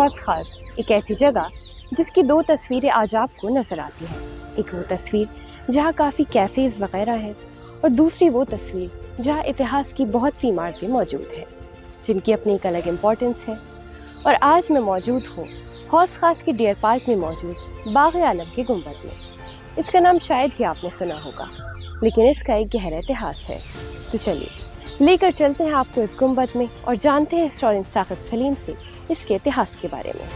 हौस खास एक ऐसी जगह जिसकी दो तस्वीरें आज आपको नज़र आती हैं। एक वो तस्वीर जहाँ काफ़ी कैफ़ेज़ वगैरह हैं और दूसरी वो तस्वीर जहाँ इतिहास की बहुत सी इमारतें मौजूद हैं जिनकी अपनी एक अलग इम्पोर्टेंस है। और आज मैं मौजूद हूँ हौस खास के डियर पार्क में मौजूद बाग़ आलम के गुंबद में। इसका नाम शायद ही आपने सुना होगा, लेकिन इसका एक गहरा इतिहास है। तो चलिए लेकर चलते हैं आपको इस गुंबद में और जानते हैं हिस्टोरियन साकिब सलीम से इसके इतिहास के बारे में।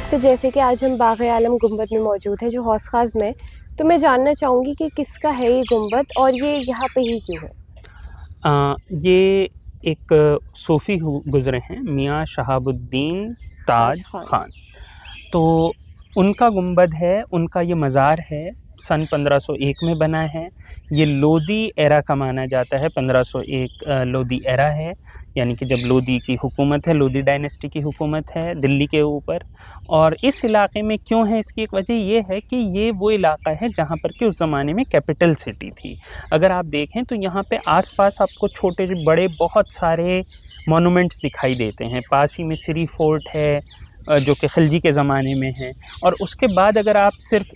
तो जैसे कि आज हम बाग़ आलम गुंबद में मौजूद है जो हौस खास में, तो मैं जानना चाहूँगी कि किसका है ये गुंबद और ये यहाँ पे ही क्यों है? ये एक सूफ़ी गुज़रे हैं मियाँ शहाबुद्दीन ताज ख़ान, तो उनका गुंबद है, उनका ये मज़ार है, सन 1501 में बना है। ये लोदी एरा का माना जाता है। 1501 लोदी एरा है, यानी कि जब लोदी की हुकूमत है, लोदी डायनेस्टी की हुकूमत है दिल्ली के ऊपर। और इस इलाके में क्यों है, इसकी एक वजह ये है कि ये वो इलाका है जहाँ पर कि उस ज़माने में कैपिटल सिटी थी। अगर आप देखें तो यहाँ पे आसपास आपको छोटे बड़े बहुत सारे मोनूमेंट्स दिखाई देते हैं। पास ही में सिरी फोर्ट है जो कि खिलजी के ज़माने में है। और उसके बाद अगर आप सिर्फ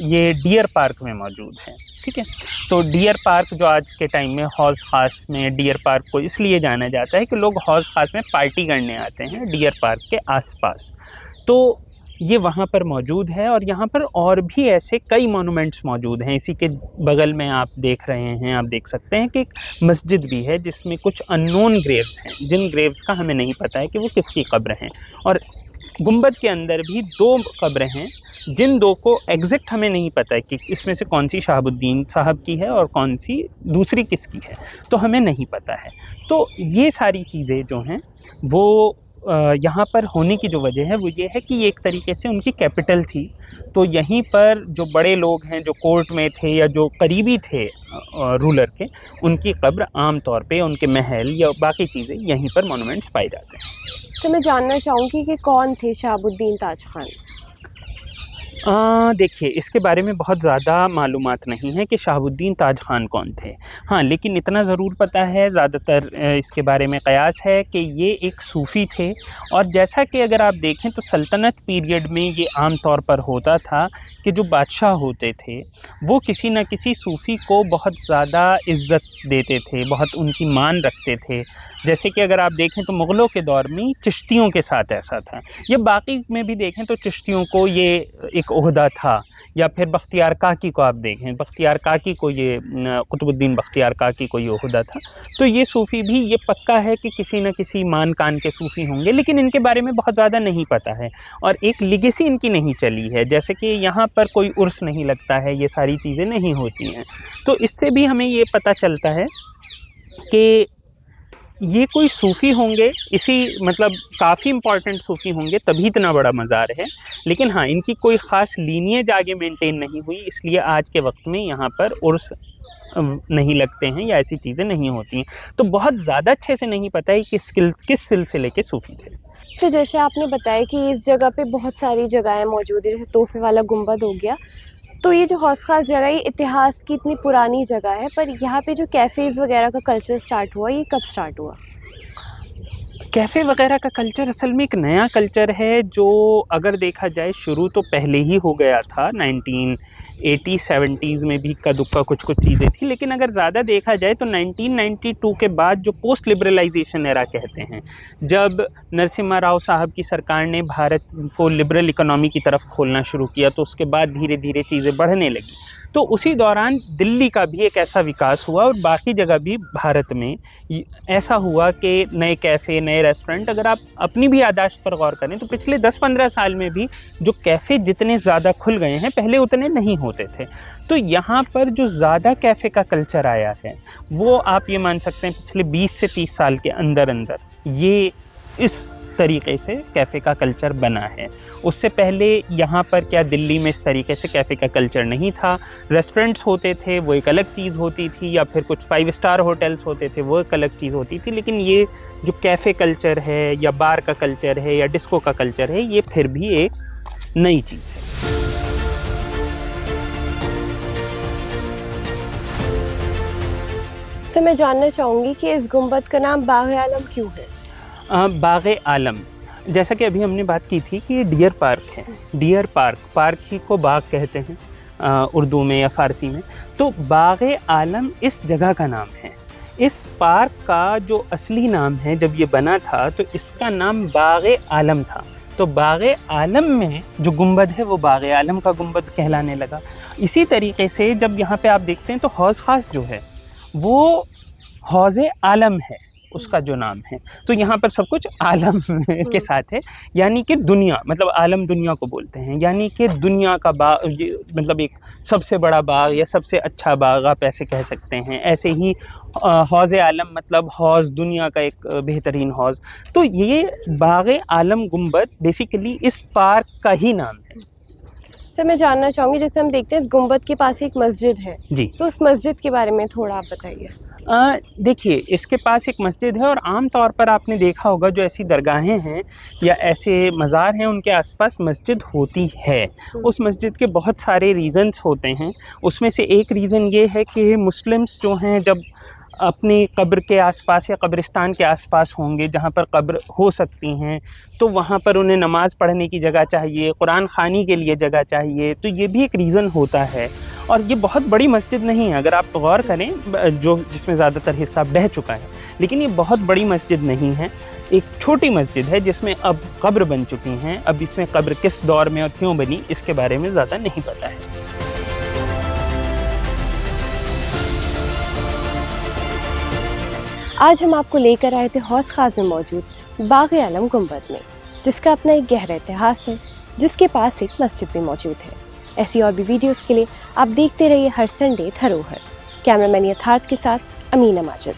ये डियर पार्क में मौजूद हैं, ठीक है, तो डियर पार्क जो आज के टाइम में हौस खास में डियर पार्क को इसलिए जाना जाता है कि लोग हौस खास में पार्टी करने आते हैं डियर पार्क के आसपास, तो ये वहाँ पर मौजूद है। और यहाँ पर और भी ऐसे कई मोनूमेंट्स मौजूद हैं। इसी के बगल में आप देख रहे हैं, आप देख सकते हैं कि एक मस्जिद भी है जिसमें कुछ अननोन ग्रेव्स हैं, जिन ग्रेव्स का हमें नहीं पता है कि वो किसकी कब्र हैं। और गुंबद के अंदर भी दो कब्रें हैं जिन दो को एग्जैक्ट हमें नहीं पता है कि इसमें से कौन सी शहाबुद्दीन साहब की है और कौन सी दूसरी किसकी है, तो हमें नहीं पता है। तो ये सारी चीज़ें जो हैं वो यहाँ पर होने की जो वजह है वो ये है कि ये एक तरीके से उनकी कैपिटल थी। तो यहीं पर जो बड़े लोग हैं जो कोर्ट में थे या जो करीबी थे रूलर के, उनकी कब्र आम तौर पे उनके महल या बाकी चीज़ें यहीं पर मोनूमेंट्स पाए जाते हैं। तो मैं जानना चाहूँगी कि कौन थे शहाबुद्दीन ताज खान? देखिए, इसके बारे में बहुत ज़्यादा मालूमात नहीं है कि शहाबुद्दीन ताज खान कौन थे। हाँ, लेकिन इतना ज़रूर पता है, ज़्यादातर इसके बारे में क़यास है कि ये एक सूफ़ी थे। और जैसा कि अगर आप देखें तो सल्तनत पीरियड में ये आम तौर पर होता था कि जो बादशाह होते थे वो किसी न किसी सूफ़ी को बहुत ज़्यादा इज़्ज़त देते थे, बहुत उनकी मान रखते थे। जैसे कि अगर आप देखें तो मुग़लों के दौर में चिश्तियों के साथ ऐसा था, या बाकी में भी देखें तो चिश्तियों को ये एक ओहदा था। या फिर बख्तियार काकी को आप देखें, बख्तियार काकी को ये कुतुबुद्दीन बख्तियार काकी को ये ओहदा था। तो ये सूफ़ी भी ये पक्का है कि किसी न किसी मान कान के सूफ़ी होंगे, लेकिन इनके बारे में बहुत ज़्यादा नहीं पता है और एक लिगेसी इनकी नहीं चली है। जैसे कि यहाँ पर कोई उर्स नहीं लगता है, ये सारी चीज़ें नहीं होती हैं। तो इससे भी हमें ये पता चलता है कि ये कोई सूफ़ी होंगे, इसी मतलब काफ़ी इम्पॉर्टेंट सूफ़ी होंगे तभी इतना बड़ा मज़ार है। लेकिन हाँ, इनकी कोई ख़ास लीनिएज आगे मेंटेन नहीं हुई, इसलिए आज के वक्त में यहाँ पर उर्स नहीं लगते हैं या ऐसी चीज़ें नहीं होती हैं। तो बहुत ज़्यादा अच्छे से नहीं पता है कि किस सिलसिले के सूफ़ी थे। तो जैसे आपने बताया कि इस जगह पे बहुत सारी जगहें मौजूद है, जैसे तोहफ़े वाला गुंबद हो गया, तो ये जो हौस खास जगह है ये इतिहास की इतनी पुरानी जगह है, पर यहाँ पे जो कैफ़ेज़ वगैरह का कल्चर स्टार्ट हुआ ये कब स्टार्ट हुआ? कैफ़े वगैरह का कल्चर असल में एक नया कल्चर है जो अगर देखा जाए शुरू तो पहले ही हो गया था। 1980-70s में भी इक्का दुक्का कुछ चीज़ें थी, लेकिन अगर ज़्यादा देखा जाए तो 1992 के बाद जो पोस्ट लिबरलाइजेशन एरा कहते हैं, जब नरसिम्हा राव साहब की सरकार ने भारत को लिबरल इकोनॉमी की तरफ खोलना शुरू किया, तो उसके बाद धीरे धीरे चीज़ें बढ़ने लगी। तो उसी दौरान दिल्ली का भी एक ऐसा विकास हुआ और बाकी जगह भी भारत में ऐसा हुआ कि नए कैफ़े, नए रेस्टोरेंट, अगर आप अपनी भी याददाश्त पर गौर करें तो पिछले 10-15 साल में भी जो कैफ़े जितने ज़्यादा खुल गए हैं, पहले उतने नहीं होते थे। तो यहाँ पर जो ज़्यादा कैफ़े का कल्चर आया है वो आप ये मान सकते हैं पिछले 20 से 30 साल के अंदर ये इस तरीके से कैफ़े का कल्चर बना है। उससे पहले यहाँ पर क्या दिल्ली में इस तरीके से कैफ़े का कल्चर नहीं था। रेस्टोरेंट्स होते थे वो एक अलग चीज़ होती थी, या फिर कुछ 5 स्टार होटल्स होते थे वो एक अलग चीज़ होती थी। लेकिन ये जो कैफ़े कल्चर है या बार का कल्चर है या डिस्को का कल्चर है, ये फिर भी एक नई चीज़ है। सर, मैं जानना चाहूँगी कि इस गुंबद का नाम बाग़ आलम क्यों है? बाग़ आलम, जैसा कि अभी हमने बात की थी कि ये डियर पार्क है। डियर पार्क ही को बाग कहते हैं उर्दू में या फ़ारसी में। तो बाग़ आलम इस जगह का नाम है। इस पार्क का जो असली नाम है, जब ये बना था तो इसका नाम बाग़ आलम था। तो बाग़ आलम में जो गुंबद है वो बाग़ आलम का गुंबद कहलाने लगा। इसी तरीके से जब यहाँ पे आप देखते हैं तो हौज़ ख़ास जो है वो हौज़ आलम है, उसका जो नाम है। तो यहाँ पर सब कुछ आलम के साथ है, यानी कि दुनिया, मतलब आलम दुनिया को बोलते हैं, यानी कि दुनिया का बाग, मतलब एक सबसे बड़ा बाग या सबसे अच्छा बाग आप ऐसे कह सकते हैं। ऐसे ही हौज़ आलम मतलब हौज़, दुनिया का एक बेहतरीन हौज़। तो ये बाग़ आलम गुंबद बेसिकली इस पार्क का ही नाम है। सर, मैं जानना चाहूँगी, जैसे हम देखते हैं इस गुंबद के पास एक मस्जिद है जी, तो उस मस्जिद के बारे में थोड़ा आप बताइए। देखिए, इसके पास एक मस्जिद है और आम तौर पर आपने देखा होगा जो ऐसी दरगाहें हैं या ऐसे मज़ार हैं उनके आसपास मस्जिद होती है। उस मस्जिद के बहुत सारे रीज़न्स होते हैं। उसमें से एक रीज़न ये है कि मुस्लिम्स जो हैं जब अपनी कब्र के आसपास या कब्रिस्तान के आसपास होंगे जहाँ पर कब्र हो सकती हैं, तो वहाँ पर उन्हें नमाज़ पढ़ने की जगह चाहिए, कुरान ख़ानी के लिए जगह चाहिए। तो ये भी एक रीज़न होता है। और ये बहुत बड़ी मस्जिद नहीं है, अगर आप गौर करें, जो जिसमें ज़्यादातर हिस्सा ढह चुका है, लेकिन ये बहुत बड़ी मस्जिद नहीं है। एक छोटी मस्जिद है जिसमें अब कब्र बन चुकी हैं। अब इसमें कब्र किस दौर में और क्यों बनी, इसके बारे में ज़्यादा नहीं पता है। आज हम आपको लेकर आए थे हौज़ ख़ास में मौजूद बाग़ आलम गुंबद में, जिसका अपना एक गहरा इतिहास है, जिसके पास एक मस्जिद भी मौजूद है। ऐसी और भी वीडियोस के लिए आप देखते रहिए हर संडे धरोहर। कैमरामैन यथार्थ के साथ अमीना माजिद।